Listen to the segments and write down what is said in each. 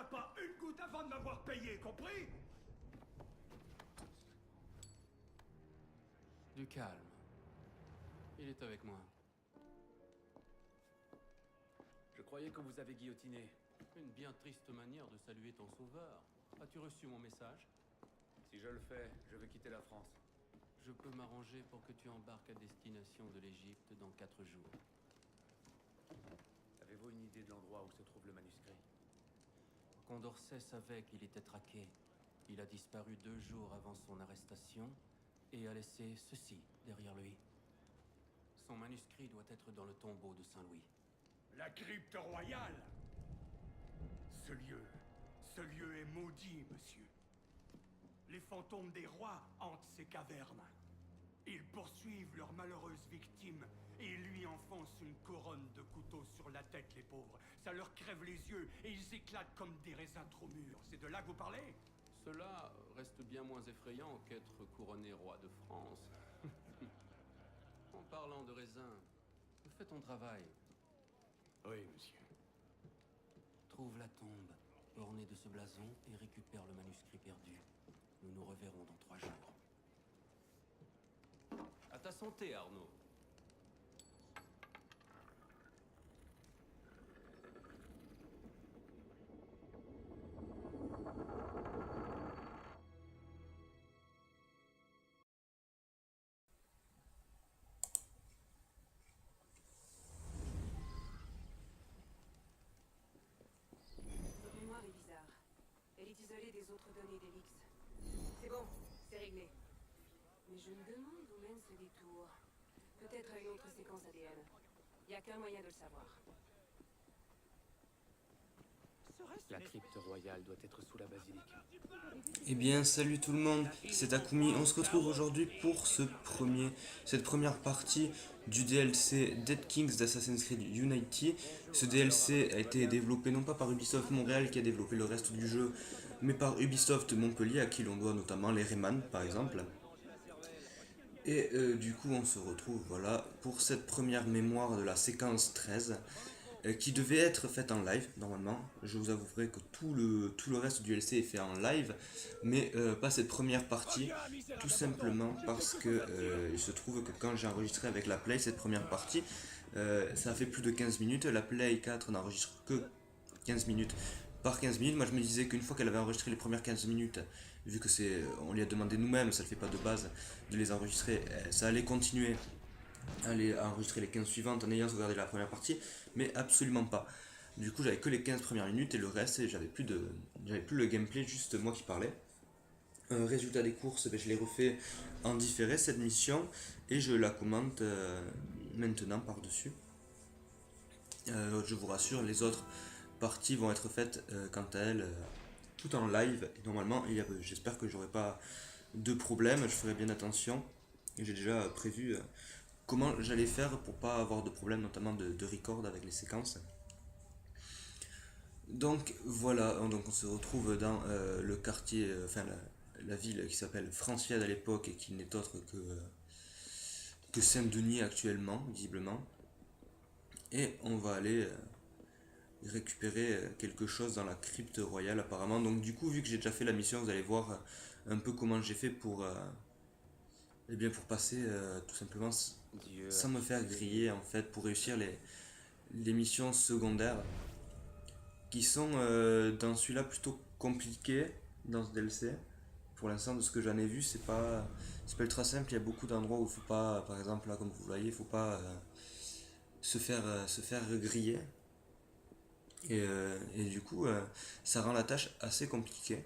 bois pas une goutte avant de m'avoir payé, compris? Du calme. Il est avec moi. Je croyais qu'on vous avait guillotiné. Une bien triste manière de saluer ton sauveur. As-tu reçu mon message? Si je le fais, je veux quitter la France. Je peux m'arranger pour que tu embarques à destination de l'Égypte dans 4 jours. Avez-vous une idée de l'endroit où se trouve le manuscrit? Condorcet savait qu'il était traqué. Il a disparu 2 jours avant son arrestation et a laissé ceci derrière lui. Son manuscrit doit être dans le tombeau de Saint-Louis. La crypte royale! Ce lieu est maudit, monsieur. Les fantômes des rois hantent ces cavernes. Ils poursuivent leurs malheureuses victimes et lui enfoncent une couronne de couteaux sur la tête, les pauvres. Ça leur crève les yeux et ils éclatent comme des raisins trop mûrs. C'est de là que vous parlez? Cela reste bien moins effrayant qu'être couronné roi de France. En parlant de raisins, fais ton travail. Oui, monsieur. Trouve la tombe, ornée de ce blason, et récupère le manuscrit perdu. Nous nous reverrons dans 3 jours. À ta santé, Arnaud. Votre mémoire est bizarre. Elle est isolée des autres données d'Elix. C'est bon, c'est réglé. Mais je me demande où mène ce détour. Peut-être à une autre séquence ADN. Il n'y a qu'un moyen de le savoir. La crypte royale doit être sous la basilique. Eh bien, salut tout le monde, c'est Takumi. On se retrouve aujourd'hui pour cette première partie du DLC Dead Kings d'Assassin's Creed Unity. Ce DLC a été développé non pas par Ubisoft Montréal qui a développé le reste du jeu, mais par Ubisoft Montpellier, à qui l'on doit notamment les Rayman par exemple. Et du coup, on se retrouve voilà pour cette première mémoire de la séquence 13. Qui devait être faite en live normalement. Je vous avouerai que tout le reste du DLC est fait en live, mais pas cette première partie, tout simplement parce que il se trouve que quand j'ai enregistré avec la Play cette première partie, ça a fait plus de 15 minutes, la Play 4 n'enregistre que 15 minutes par 15 minutes. Moi je me disais qu'une fois qu'elle avait enregistré les premières 15 minutes, vu que on lui a demandé nous-mêmes, ça ne fait pas de base de les enregistrer, ça allait continuer aller enregistrer les 15 suivantes en ayant sauvegardé la première partie, mais absolument pas. Du coup, j'avais que les 15 premières minutes et le reste, j'avais plus le gameplay, juste moi qui parlais. Résultat des courses, je l'ai refait en différé cette mission et je la commente maintenant par-dessus. Je vous rassure, les autres parties vont être faites quant à elles tout en live. Et normalement, j'espère que j'aurai pas de problème, je ferai bien attention. Et j'ai déjà prévu comment j'allais faire pour pas avoir de problème, notamment de record avec les séquences. Donc voilà, donc on se retrouve dans le quartier, enfin la ville qui s'appelle Franciade à l'époque et qui n'est autre que Saint-Denis actuellement, visiblement. Et on va aller récupérer quelque chose dans la crypte royale apparemment. Donc du coup, vu que j'ai déjà fait la mission, vous allez voir un peu comment j'ai fait pour passer tout simplement sans me faire griller en fait, pour réussir les missions secondaires qui sont dans celui-là plutôt compliquées dans ce DLC. Pour l'instant, de ce que j'en ai vu, c'est pas ultra simple. Il y a beaucoup d'endroits où il faut pas, par exemple là comme vous voyez, il faut pas se faire griller. Et du coup, ça rend la tâche assez compliquée.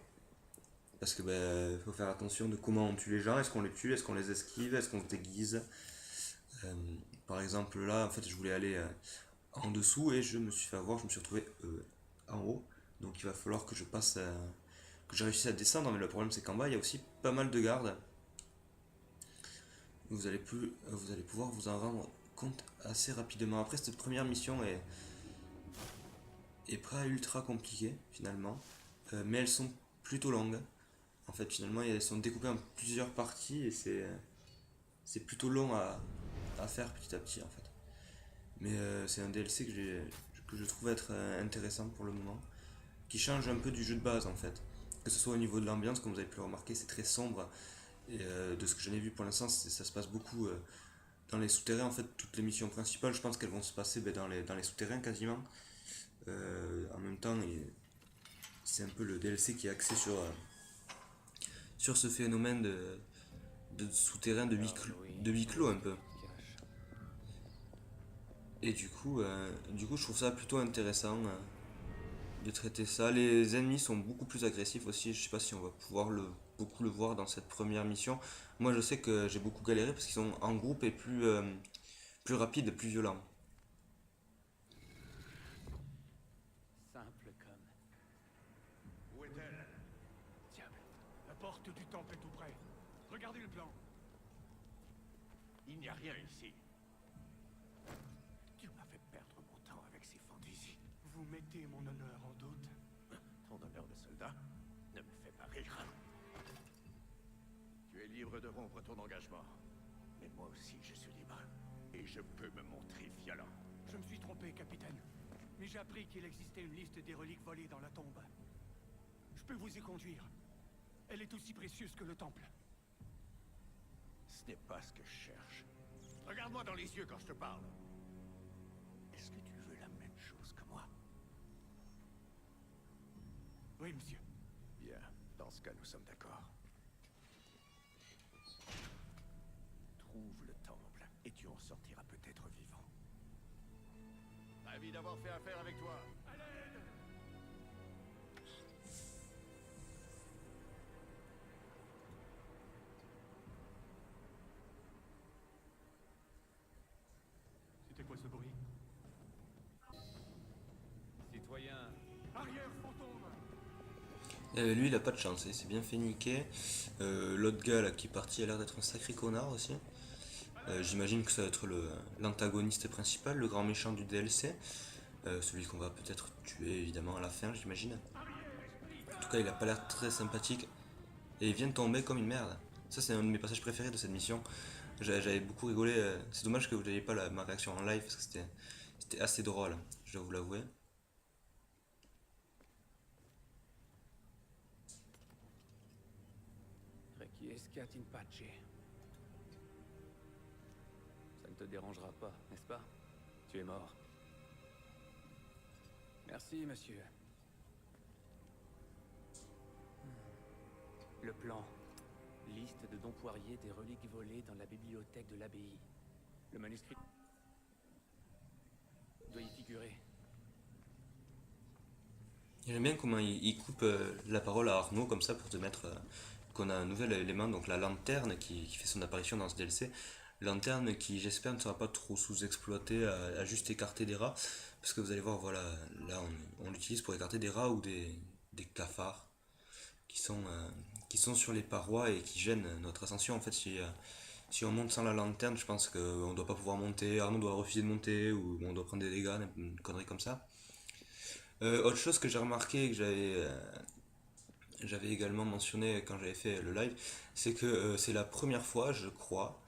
Parce que faut faire attention de comment on tue les gens. Est-ce qu'on les tue? Est-ce qu'on les esquive? Est-ce qu'on se déguise? Par exemple là, en fait, je voulais aller en dessous et je me suis fait avoir. Je me suis retrouvé en haut. Donc il va falloir que je passe, que je réussisse à descendre. Mais le problème c'est qu'en bas, il y a aussi pas mal de gardes. Vous allez pouvoir vous en rendre compte assez rapidement. Après, cette première mission est pas ultra compliquée finalement, mais elles sont plutôt longues. En fait, finalement, elles sont découpées en plusieurs parties et c'est plutôt long à faire petit à petit en fait. Mais c'est un DLC que je trouve être intéressant pour le moment. change un peu du jeu de base en fait. Que ce soit au niveau de l'ambiance, comme vous avez pu le remarquer, c'est très sombre. Et de ce que j'en ai vu pour l'instant, ça se passe beaucoup dans les souterrains. En fait, toutes les missions principales, je pense qu'elles vont se passer dans les souterrains quasiment. En même temps, c'est un peu le DLC qui est axé sur ce phénomène de souterrain, de huis clos un peu. Et du coup, je trouve ça plutôt intéressant de traiter ça. Les ennemis sont beaucoup plus agressifs aussi. Je sais pas si on va pouvoir beaucoup le voir dans cette première mission. Moi, je sais que j'ai beaucoup galéré parce qu'ils sont en groupe et plus rapides, plus violents. Simple comme... Où est-elle? Diable, la porte du temple est tout près. Regardez le plan. Il n'y a rien ici. Tu m'as fait perdre mon temps avec ces fantaisies. Vous mettez mon honneur en doute? Ton honneur de soldat ne me fait pas rire. Tu es libre de rompre ton engagement. Mais moi aussi, je suis libre. Et je peux me montrer violent. Je me suis trompé, capitaine. Mais j'ai appris qu'il existait une liste des reliques volées dans la tombe. Je peux vous y conduire. Elle est aussi précieuse que le temple. Ce n'est pas ce que je cherche. Regarde-moi dans les yeux quand je te parle. Est-ce que tu veux la même chose que moi? Oui, monsieur. Bien. Dans ce cas, nous sommes d'accord. Trouve le temple et tu en sortiras peut-être vivant. Ravi d'avoir fait affaire avec toi. À l'aide! C'était quoi ce bruit? Citoyen, Arrière, fantôme! Lui, il a pas de chance, il s'est bien fait niquer. L'autre gars là qui est parti a l'air d'être un sacré connard aussi. J'imagine que ça va être l'antagoniste principal, le grand méchant du DLC. Celui qu'on va peut-être tuer évidemment à la fin, j'imagine. En tout cas, il a pas l'air très sympathique. Et il vient de tomber comme une merde. Ça, c'est un de mes passages préférés de cette mission. J'avais beaucoup rigolé. C'est dommage que vous n'ayez pas ma réaction en live parce que c'était assez drôle, je dois vous l'avouer. requiescat in pace. Ça ne te dérangera pas, n'est-ce pas? Tu es mort. Merci, monsieur. Le plan. Liste de dons Poirier des reliques volées dans la bibliothèque de l'abbaye. Le manuscrit doit y figurer. J'aime bien comment il coupe la parole à Arnaud comme ça pour te mettre qu'on a un nouvel élément, donc la lanterne qui fait son apparition dans ce DLC. Lanterne qui j'espère ne sera pas trop sous-exploitée à juste écarter des rats. Parce que vous allez voir, voilà, là on l'utilise pour écarter des rats ou des cafards qui sont sur les parois et qui gênent notre ascension. En fait, si on monte sans la lanterne, je pense qu'on ne doit pas pouvoir monter, Arnaud doit refuser de monter ou on doit prendre des dégâts, une connerie comme ça. Autre chose que j'ai remarqué et que j'avais également mentionné quand j'avais fait le live, c'est que c'est la première fois, je crois,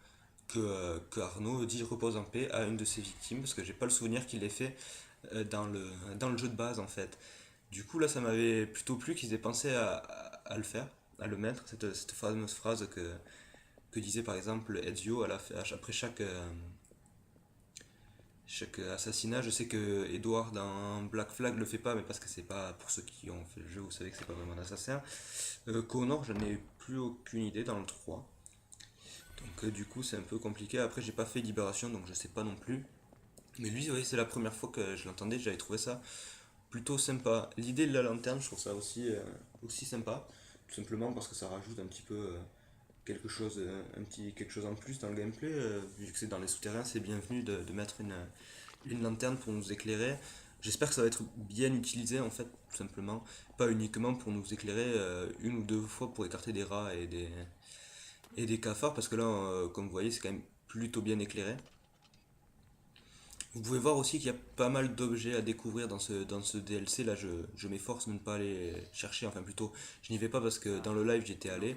que Arnaud dit repose en paix à une de ses victimes, parce que j'ai pas le souvenir qu'il l'ait fait dans le jeu de base en fait. Du coup là ça m'avait plutôt plu qu'ils aient pensé à le faire, à le mettre, cette fameuse phrase que disait par exemple Ezio après chaque assassinat. Je sais que Edward dans Black Flag le fait pas, mais parce que c'est pas, pour ceux qui ont fait le jeu, vous savez que c'est pas vraiment un assassin. Connor, j'en ai plus aucune idée dans le 3. Donc du coup c'est un peu compliqué. Après j'ai pas fait Libération donc je sais pas non plus. Mais lui ouais, c'est la première fois que je l'entendais, j'avais trouvé ça plutôt sympa. L'idée de la lanterne je trouve ça aussi sympa. Tout simplement parce que ça rajoute un petit peu quelque chose en plus dans le gameplay. Vu que c'est dans les souterrains, c'est bienvenu de mettre une lanterne pour nous éclairer. J'espère que ça va être bien utilisé en fait, tout simplement. Pas uniquement pour nous éclairer une ou deux fois pour écarter des rats et des cafards, parce que là, comme vous voyez, c'est quand même plutôt bien éclairé. Vous pouvez voir aussi qu'il y a pas mal d'objets à découvrir dans ce DLC. Là, je m'efforce de ne pas aller chercher, enfin plutôt, je n'y vais pas parce que dans le live j'étais allé.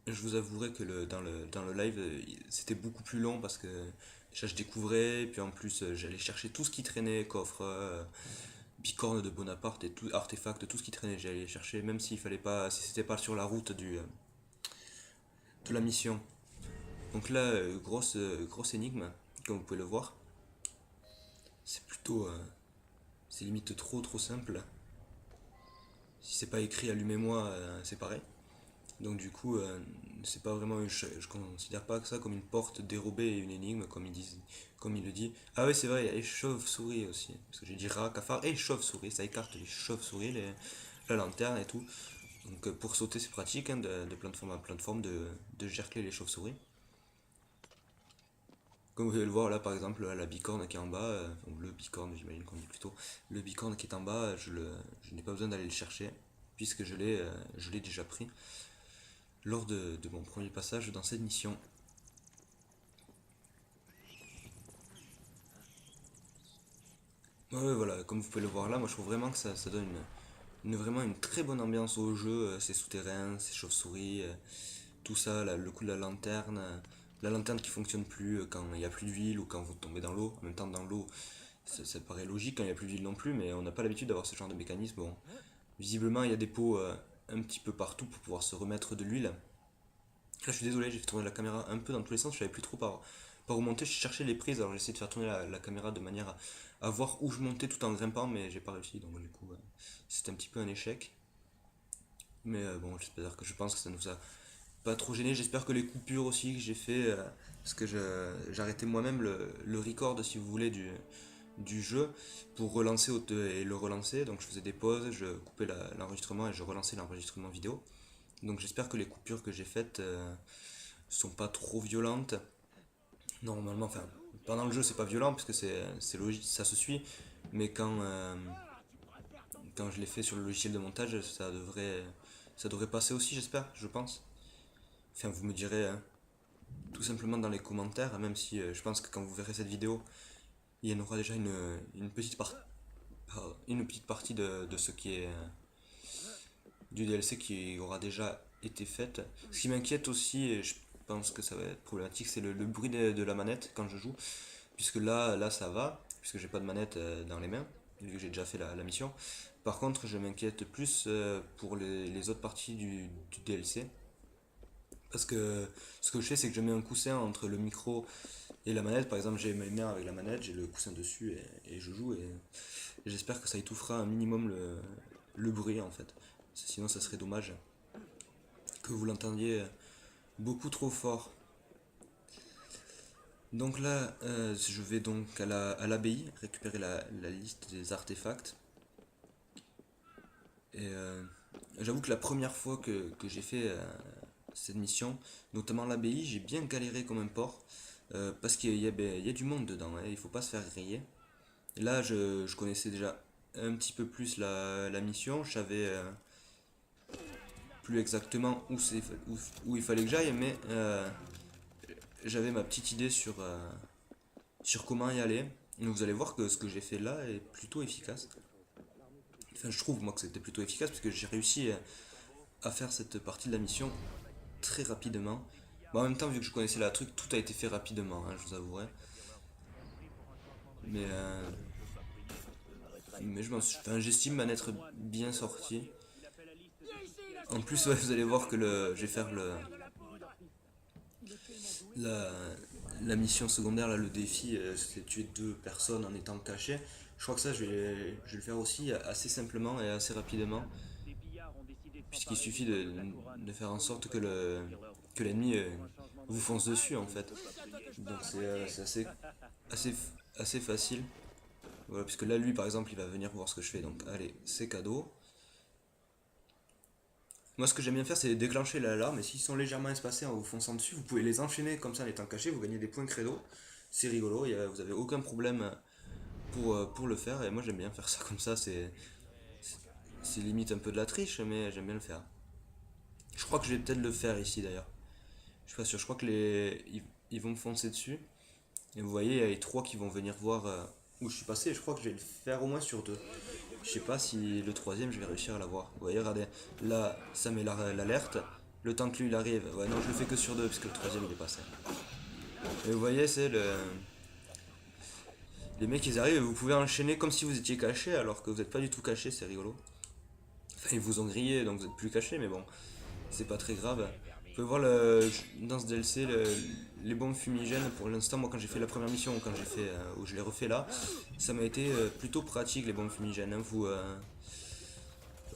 Je vous avouerai que dans le live, c'était beaucoup plus long parce que déjà je découvrais, puis en plus j'allais chercher tout ce qui traînait, coffre, bicorne de Bonaparte et tout artefact, tout ce qui traînait, j'allais chercher, même s'il fallait pas, si c'était pas sur la route de la mission. Donc là, grosse énigme, comme vous pouvez le voir. C'est plutôt, c'est limite trop simple. Si c'est pas écrit allumez-moi, c'est pareil. Donc du coup, c'est pas vraiment je considère pas ça comme une porte dérobée et une énigme comme il le dit. Ah oui, c'est vrai, il y a les chauves-souris aussi, parce que j'ai dit rat, cafard et chauve-souris, ça écarte les chauves-souris, la lanterne et tout. Donc pour sauter c'est pratique, hein, de plateforme à plateforme de gercler les chauves-souris. Comme vous pouvez le voir là par exemple, la bicorne qui est en bas, ou le bicorne j'imagine qu'on dit plutôt, le bicorne qui est en bas, je n'ai pas besoin d'aller le chercher, puisque je l'ai déjà pris lors de mon premier passage dans cette mission. Ouais, voilà, comme vous pouvez le voir là, moi je trouve vraiment que ça donne vraiment une très bonne ambiance au jeu, ces souterrains, ces chauves-souris, tout ça, le coup de la lanterne qui fonctionne plus quand il n'y a plus d'huile ou quand vous tombez dans l'eau. En même temps, dans l'eau, ça paraît logique quand il n'y a plus d'huile non plus, mais on n'a pas l'habitude d'avoir ce genre de mécanisme. Bon, visiblement, il y a des pots un petit peu partout pour pouvoir se remettre de l'huile. Là, je suis désolé, j'ai fait tourner la caméra un peu dans tous les sens, je savais plus trop par où monter, je cherchais les prises, alors j'essayais de faire tourner la caméra de manière à voir où je montais tout en grimpant, mais j'ai pas réussi, donc du coup, c'était un petit peu un échec. Mais bon, je pense que ça nous a pas trop gêné. J'espère que les coupures aussi que j'ai fait, parce que j'arrêtais moi-même le record, si vous voulez, du jeu pour relancer et le relancer. Donc je faisais des pauses, je coupais l'enregistrement et je relançais l'enregistrement vidéo. Donc j'espère que les coupures que j'ai faites sont pas trop violentes. Normalement, enfin, pendant le jeu c'est pas violent parce que c'est logique, ça se suit. Mais quand je l'ai fait sur le logiciel de montage, ça devrait passer aussi, j'espère, je pense. Enfin, vous me direz tout simplement dans les commentaires, même si je pense que quand vous verrez cette vidéo, il y en aura déjà une petite partie de ce qui est du DLC qui aura déjà été faite. Ce qui m'inquiète aussi, et je pense que ça va être problématique, c'est le bruit de la manette quand je joue, puisque là ça va, puisque j'ai pas de manette dans les mains, vu que j'ai déjà fait la mission. Par contre, je m'inquiète plus pour les autres parties du DLC. Parce que ce que je fais, c'est que je mets un coussin entre le micro et la manette. Par exemple, j'ai mes mains avec la manette, j'ai le coussin dessus et je joue. Et j'espère que ça étouffera un minimum le bruit en fait. Sinon, ça serait dommage que vous l'entendiez beaucoup trop fort. Donc là, je vais donc à l'abbaye récupérer la liste des artefacts. Et j'avoue que la première fois que j'ai fait cette mission, notamment l'abbaye, j'ai bien galéré comme un porc, parce qu'il y a du monde dedans, hein, il faut pas se faire griller. Et là, je connaissais déjà un petit peu plus la mission, je savais plus exactement où il fallait que j'aille, mais j'avais ma petite idée sur comment y aller. Donc vous allez voir que ce que j'ai fait là est plutôt efficace. Enfin, je trouve moi que c'était plutôt efficace parce que j'ai réussi à faire cette partie de la mission très rapidement. Bon, en même temps, vu que je connaissais la truc, tout a été fait rapidement, hein, je vous avouerai. Mais j'estime m'en être bien sorti. En plus, ouais, vous allez voir que je vais faire la mission secondaire, là, le défi, c'est tuer 2 personnes en étant caché. Je crois que ça, je vais le faire aussi assez simplement et assez rapidement. Puisqu'il suffit de faire en sorte que l'ennemi vous fonce dessus en fait. Donc c'est assez facile. Voilà, puisque là lui par exemple il va venir voir ce que je fais. Donc allez, c'est cadeau. Moi ce que j'aime bien faire c'est déclencher l'alarme et s'ils sont légèrement espacés en vous fonçant dessus, vous pouvez les enchaîner comme ça en étant cachés, vous gagnez des points credo. C'est rigolo, vous avez aucun problème pour le faire et moi j'aime bien faire ça comme ça, c'est limite un peu de la triche mais j'aime bien le faire. Je crois que je vais peut-être le faire ici d'ailleurs. Je suis pas sûr, je crois que ils vont me foncer dessus. Et vous voyez, il y a les 3 qui vont venir voir où je suis passé. Je crois que je vais le faire au moins sur 2. Je sais pas si le 3ème je vais réussir à l'avoir. Vous voyez, regardez, là ça met l'alerte. Le temps que lui il arrive, ouais non je le fais que sur 2 parce que le 3ème il est passé. Et vous voyez c'est Les mecs ils arrivent et vous pouvez enchaîner comme si vous étiez caché alors que vous n'êtes pas du tout caché, c'est rigolo. Enfin ils vous ont grillé donc vous êtes plus caché mais bon, c'est pas très grave. Vous pouvez voir dans ce DLC les bombes fumigènes. Pour l'instant, moi quand j'ai fait la première mission, quand j'ai fait, où je l'ai refait là, ça m'a été plutôt pratique les bombes fumigènes. Hein. Vous,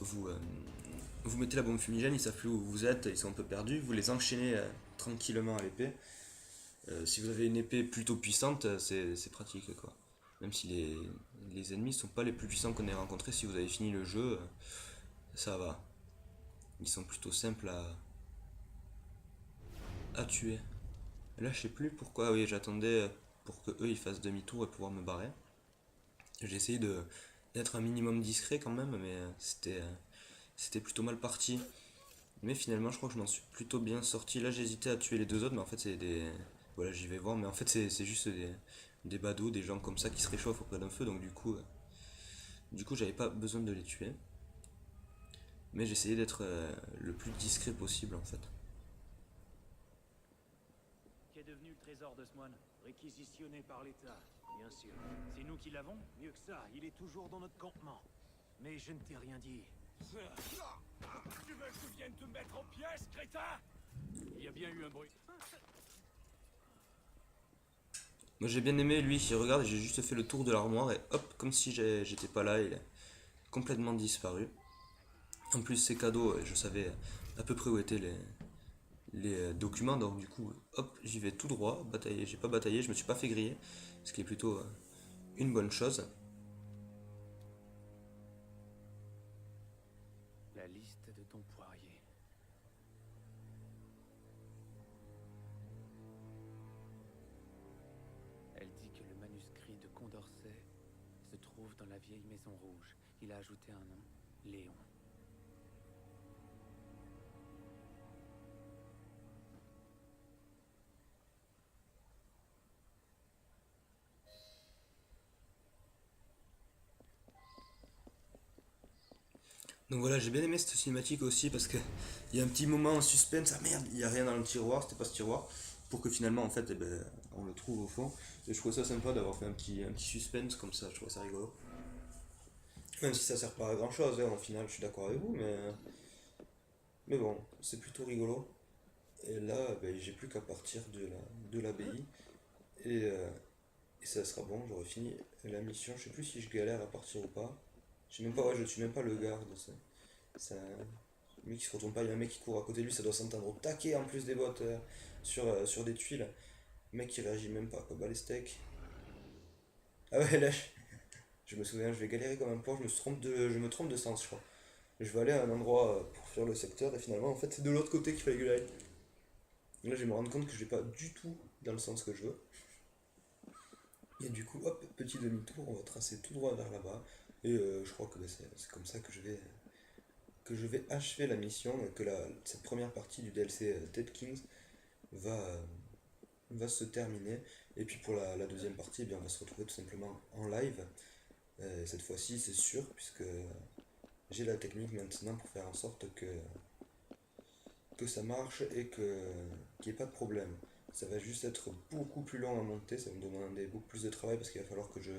vous mettez la bombe fumigène, ils savent plus où vous êtes, ils sont un peu perdus, vous les enchaînez tranquillement à l'épée. Si vous avez une épée plutôt puissante, c'est pratique quoi. Même si les ennemis sont pas les plus puissants qu'on ait rencontrés, si vous avez fini le jeu, ça va. Ils sont plutôt simples à tuer. Là je sais plus pourquoi, oui j'attendais pour que eux ils fassent demi-tour et pouvoir me barrer. J'ai essayé d'être un minimum discret quand même, mais c'était plutôt mal parti. Mais finalement je crois que je m'en suis plutôt bien sorti. Là j'hésitais à tuer les deux autres, mais en fait c'est des... Voilà j'y vais voir, mais en fait c'est juste des badauds, des gens comme ça qui se réchauffent auprès d'un feu, donc du coup j'avais pas besoin de les tuer. Mais j'essayais d'être le plus discret possible en fait. Qu'est devenu le trésor de Swan? Réquisitionné par l'État, bien sûr. C'est nous qui l'avons? Mieux que ça, il est toujours dans notre campement. Mais je ne t'ai rien dit. Tu veux que je vienne te mettre en pièces, crétin? Il y a bien eu un bruit. Moi j'ai bien aimé lui qui regarde, j'ai juste fait le tour de l'armoire et hop, comme si j'étais pas là, il a complètement disparu. En plus ces cadeaux, je savais à peu près où étaient les documents, donc du coup hop j'y vais tout droit, batailler, j'ai pas bataillé, je me suis pas fait griller, ce qui est plutôt une bonne chose. La liste de Don Poirier. Elle dit que le manuscrit de Condorcet se trouve dans la vieille maison rouge. Il a ajouté un nom, Léon. Donc voilà, j'ai bien aimé cette cinématique aussi parce que il y a un petit moment en suspense, ah merde, il y a rien dans le tiroir, c'était pas ce tiroir, pour que finalement en fait eh ben, on le trouve au fond. Et je trouve ça sympa d'avoir fait un petit suspense comme ça, je trouve ça rigolo. Même si ça sert pas à grand chose, hein, au final je suis d'accord avec vous, mais bon, c'est plutôt rigolo. Et là, ben, j'ai plus qu'à partir de l'abbaye et ça sera bon, j'aurai fini la mission. Je sais plus si je galère à partir ou pas. Je sais même pas, ouais, je suis même pas le garde. Ça, le mec qui se retourne pas, il y a un mec qui court à côté de lui, ça doit s'entendre au taquet en plus des bottes sur des tuiles. Le mec qui réagit même pas, quoi, bah les steaks. Ah ouais, là, je me souviens, je vais galérer comme un porc, je me trompe de sens, je crois. Je vais aller à un endroit pour faire le secteur et finalement, en fait, c'est de l'autre côté qu'il fallait que j'aille. Et là, je vais me rendre compte que je vais pas du tout dans le sens que je veux. Et du coup, hop, petit demi-tour, on va tracer tout droit vers là-bas. Et je crois que bah, c'est comme ça que je vais achever la mission et que cette première partie du DLC Dead Kings va se terminer. Et puis pour la deuxième partie, eh bien, on va se retrouver tout simplement en live. Cette fois-ci, c'est sûr, puisque j'ai la technique maintenant pour faire en sorte que ça marche et qu'il n'y ait pas de problème. Ça va juste être beaucoup plus long à monter, ça va me demander beaucoup plus de travail parce qu'il va falloir que je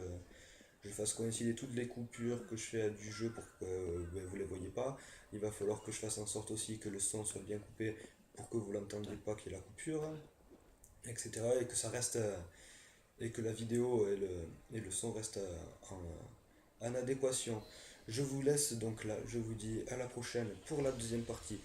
fasse coïncider toutes les coupures que je fais du jeu pour que vous ne les voyez pas. Il va falloir que je fasse en sorte aussi que le son soit bien coupé pour que vous l'entendiez pas qu'il y ait la coupure, etc. Et que ça reste et que la vidéo et le son restent en adéquation. Je vous laisse donc là, je vous dis à la prochaine pour la deuxième partie